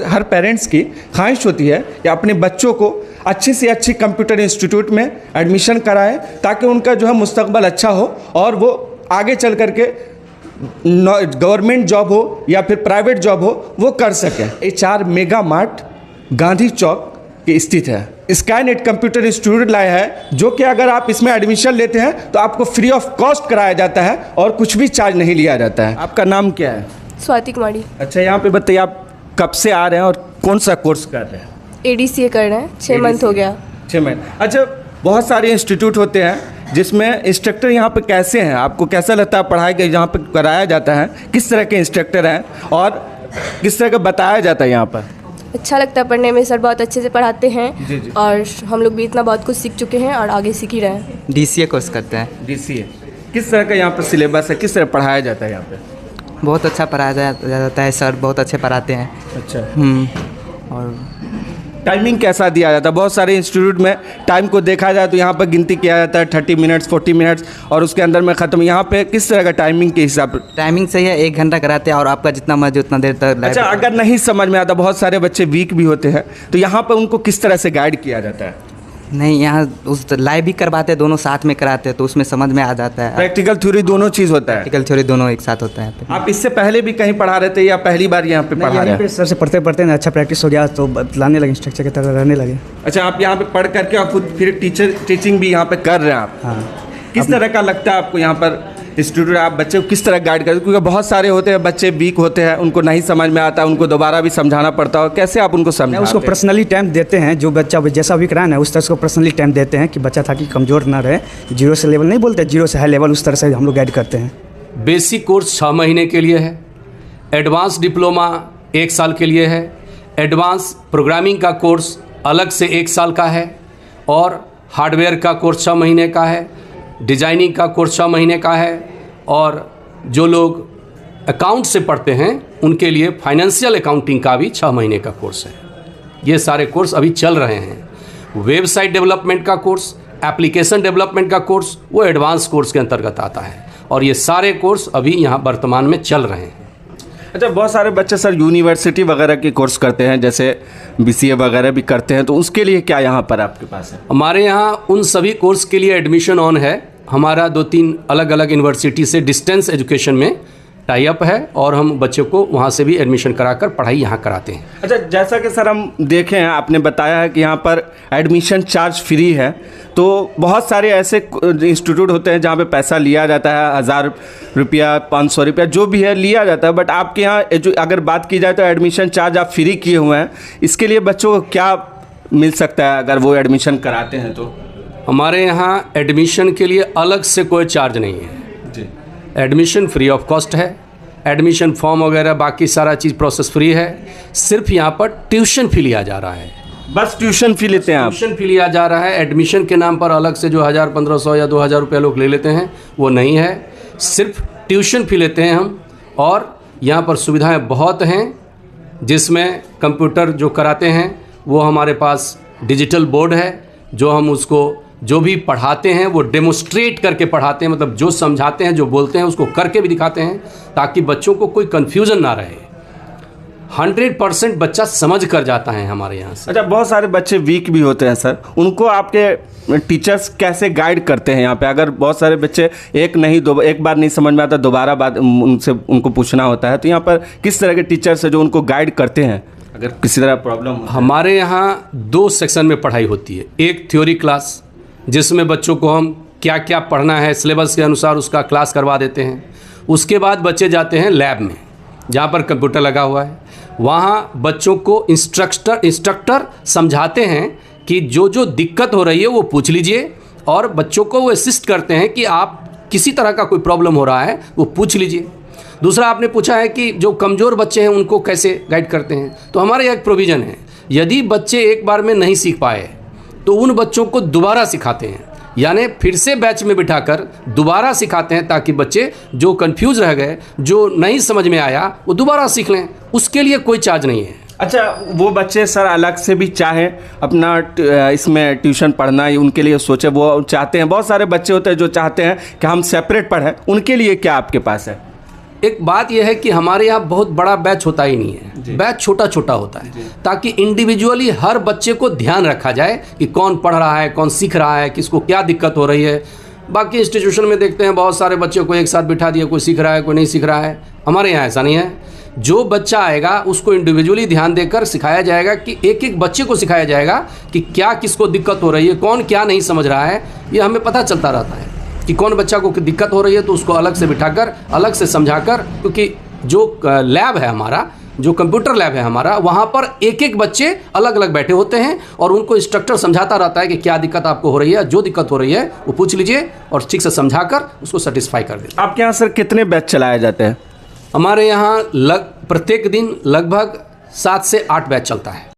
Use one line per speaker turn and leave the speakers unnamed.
हर parents की ख्वाहिश होती है कि अपने बच्चों को अच्छी से अच्छी कंप्यूटर इंस्टीट्यूट में एडमिशन कराएं ताकि उनका जो है मुस्तकबल अच्छा हो और वो आगे चल करके गवर्नमेंट जॉब हो या फिर प्राइवेट जॉब हो वो कर सकें। HR मेगा मार्ट गांधी चौक की स्थित है। स्काईनेट कंप्यूटर इंस्टीट्यूट लाया है जो कि अगर आप इसमें एडमिशन लेते हैं तो आपको फ्री ऑफ कॉस्ट कराया जाता है और कुछ भी चार्ज नहीं लिया जाता है। आपका नाम क्या है?
स्वाति कुमारी।
अच्छा, यहाँ पे बताइए आप कब से आ रहे हैं और कौन सा कोर्स कर रहे हैं?
ADCA कर रहे हैं, 6 मंथ हो गया।
6 महीने। अच्छा, बहुत सारे इंस्टीट्यूट होते हैं जिसमें इंस्ट्रक्टर यहाँ पे कैसे हैं, आपको कैसा लगता है पढ़ाई के यहाँ पे कराया जाता है, किस तरह के इंस्ट्रक्टर हैं और किस तरह का बताया जाता है यहाँ पर?
अच्छा लगता है पढ़ने में, सर बहुत अच्छे से पढ़ाते हैं।
जी।
और हम लोग भी इतना बहुत कुछ सीख चुके हैं और आगे सीख ही रहे हैं।
DCA कोर्स करते हैं।
DCA किस तरह का यहाँ पर सिलेबस है, किस तरह पढ़ाया जाता है यहाँ पे?
बहुत अच्छा पढ़ाया जाता है, सर बहुत अच्छे पढ़ाते हैं।
अच्छा।
और
टाइमिंग कैसा दिया जाता है? बहुत सारे इंस्टीट्यूट में टाइम को देखा जाए तो यहाँ पर गिनती किया जाता है 30 मिनट्स 40 मिनट्स और उसके अंदर में ख़त्म। यहाँ पे किस तरह का टाइमिंग के हिसाब?
टाइमिंग सही है, 1 घंटा कराते हैं और आपका जितना मर्जी उतना देर तक।
अच्छा, अगर नहीं समझ में आता, बहुत सारे बच्चे वीक भी होते हैं, तो यहाँ पर उनको किस तरह से गाइड किया जाता है?
नहीं, यहाँ उस लाइव भी करवाते हैं, दोनों साथ में कराते हैं तो उसमें समझ में आ जाता है।
प्रैक्टिकल थ्योरी दोनों चीज़ होता है?
प्रैक्टिकल थ्योरी दोनों एक साथ होता है।
आप इससे पहले भी कहीं पढ़ा रहे थे या पहली बार यहाँ पे पढ़ा रहे हैं?
सर से पढ़ते पढ़ते ना अच्छा प्रैक्टिस हो गया तो लाने लगे, इंस्ट्रक्चर की तरह रहने लगे।
अच्छा, आप यहाँ पे पढ़ करके आप खुद फिर टीचिंग भी यहाँ पे कर रहे हैं आप?
हाँ।
किस तरह का लगता है आपको यहाँ पर इंस्टीट्यूट? आप बच्चे को किस तरह गाइड करते हैं? क्योंकि बहुत सारे होते हैं बच्चे वीक होते हैं, उनको नहीं समझ में आता, उनको दोबारा भी समझाना पड़ता है, कैसे आप उनको समझाते हैं?
उसको पर्सनली टाइम देते हैं, जो बच्चा जैसा भी कराना है उस तरह से पर्सनली टाइम देते हैं कि बच्चा ताकि कमज़ोर ना रहे। 0 से लेवल नहीं बोलते, 0 से हाई लेवल, उस तरह से हम लोग गाइड करते हैं।
बेसिक कोर्स 6 महीने के लिए है, एडवांस डिप्लोमा 1 साल के लिए है, एडवांस प्रोग्रामिंग का कोर्स अलग से 1 साल का है और हार्डवेयर का कोर्स 6 महीने का है, डिजाइनिंग का कोर्स 6 महीने का है और जो लोग अकाउंट से पढ़ते हैं उनके लिए फाइनेंशियल अकाउंटिंग का भी 6 महीने का कोर्स है। ये सारे कोर्स अभी चल रहे हैं। वेबसाइट डेवलपमेंट का कोर्स, एप्लीकेशन डेवलपमेंट का कोर्स वो एडवांस कोर्स के अंतर्गत आता है और ये सारे कोर्स अभी यहाँ वर्तमान में चल रहे हैं।
अच्छा, बहुत सारे बच्चे सर यूनिवर्सिटी वगैरह के कोर्स करते हैं, जैसे BCA वगैरह भी करते हैं, तो उसके लिए क्या यहाँ पर आपके पास है?
हमारे यहाँ उन सभी कोर्स के लिए एडमिशन ऑन है। हमारा 2-3 अलग अलग यूनिवर्सिटी से डिस्टेंस एजुकेशन में टाई अप है और हम बच्चों को वहाँ से भी एडमिशन कराकर पढ़ाई यहाँ कराते हैं। अच्छा,
जैसा कि सर हम देखें हैं, आपने बताया है कि यहाँ पर एडमिशन चार्ज फ्री है, तो बहुत सारे ऐसे इंस्टीट्यूट होते हैं जहाँ पे पैसा लिया जाता है, 1000 रुपया 500 रुपया जो भी है लिया जाता है, बट आपके यहाँ अगर बात की जाए तो एडमिशन चार्ज आप फ्री किए हुए हैं। इसके लिए बच्चों को क्या मिल सकता है अगर वो एडमिशन कराते हैं तो?
हमारे यहाँ एडमिशन के लिए अलग से कोई चार्ज नहीं है जी। एडमिशन फ्री ऑफ कॉस्ट है, एडमिशन फॉर्म वगैरह बाकी सारा चीज़ प्रोसेस फ्री है। सिर्फ यहाँ पर ट्यूशन फी लिया जा रहा है,
बस ट्यूशन फी लेते हैं आप?
ट्यूशन फी लिया जा रहा है। एडमिशन के नाम पर अलग से जो 1000, 1500 या 2000 रुपये लोग ले लेते हैं वो नहीं है, सिर्फ ट्यूशन फी लेते हैं हम। और यहाँ पर सुविधाएँ बहुत हैं, जिसमें कंप्यूटर जो कराते हैं वो हमारे पास डिजिटल बोर्ड है, जो हम उसको जो भी पढ़ाते हैं वो डेमोस्ट्रेट करके पढ़ाते हैं, मतलब जो समझाते हैं जो बोलते हैं उसको करके भी दिखाते हैं ताकि बच्चों को कोई कन्फ्यूज़न ना रहे। 100% बच्चा समझ कर जाता है हमारे यहाँ से।
अच्छा, बहुत सारे बच्चे वीक भी होते हैं सर, उनको आपके टीचर्स कैसे गाइड करते हैं यहाँ पे? अगर बहुत सारे बच्चे एक बार नहीं समझ में आता, दोबारा बात उनको पूछना होता है, तो यहाँ पर किस तरह के टीचर्स हैं जो उनको गाइड करते हैं अगर किसी तरह प्रॉब्लम?
हमारे यहाँ 2 सेक्शन में पढ़ाई होती है। एक थ्योरी क्लास जिसमें बच्चों को हम क्या क्या पढ़ना है सिलेबस के अनुसार उसका क्लास करवा देते हैं। उसके बाद बच्चे जाते हैं लैब में जहाँ पर कंप्यूटर लगा हुआ है, वहाँ बच्चों को इंस्ट्रक्टर समझाते हैं कि जो जो दिक्कत हो रही है वो पूछ लीजिए और बच्चों को वो असिस्ट करते हैं कि आप किसी तरह का कोई प्रॉब्लम हो रहा है वो पूछ लीजिए। दूसरा आपने पूछा है कि जो कमज़ोर बच्चे हैं उनको कैसे गाइड करते हैं, तो हमारे यहाँ एक प्रोविज़न है, यदि बच्चे एक बार में नहीं सीख पाए तो उन बच्चों को दोबारा सिखाते हैं, यानी फिर से बैच में बिठाकर दोबारा सिखाते हैं ताकि बच्चे जो कंफ्यूज रह गए, जो नहीं समझ में आया, वो दोबारा सीख लें। उसके लिए कोई चार्ज नहीं है।
अच्छा, वो बच्चे सर अलग से भी चाहें अपना इसमें ट्यूशन पढ़ना, उनके लिए सोचे, वो चाहते हैं, बहुत सारे बच्चे होते हैं जो चाहते हैं कि हम सेपरेट पढ़ें, उनके लिए क्या आपके पास है?
एक बात यह है कि हमारे यहाँ बहुत बड़ा बैच होता ही नहीं है, बैच छोटा छोटा होता है, ताकि इंडिविजुअली हर बच्चे को ध्यान रखा जाए कि कौन पढ़ रहा है, कौन सीख रहा है, किसको क्या दिक्कत हो रही है। बाकी इंस्टीट्यूशन में देखते हैं बहुत सारे बच्चों को एक साथ बिठा दिया, कोई सीख रहा है कोई नहीं सीख रहा है। हमारे यहाँ ऐसा नहीं है, जो बच्चा आएगा उसको इंडिविजुअली ध्यान देकर सिखाया जाएगा, कि एक एक बच्चे को सिखाया जाएगा कि क्या किसको दिक्कत हो रही है, कौन क्या नहीं समझ रहा है। ये हमें पता चलता रहता है कि कौन बच्चा को दिक्कत हो रही है, तो उसको अलग से बिठाकर अलग से समझाकर, क्योंकि जो लैब है हमारा, जो कंप्यूटर लैब है हमारा, वहाँ पर एक एक बच्चे अलग अलग बैठे होते हैं और उनको इंस्ट्रक्टर समझाता रहता है कि क्या दिक्कत आपको हो रही है। जो दिक्कत हो रही है वो पूछ लीजिए और ठीक से समझाकर उसको सेटिस्फाई कर देते हैं।
आपके यहाँ सर कितने बैच चलाए जाते हैं?
हमारे यहाँ प्रत्येक दिन लगभग 7 से 8 बैच चलता है।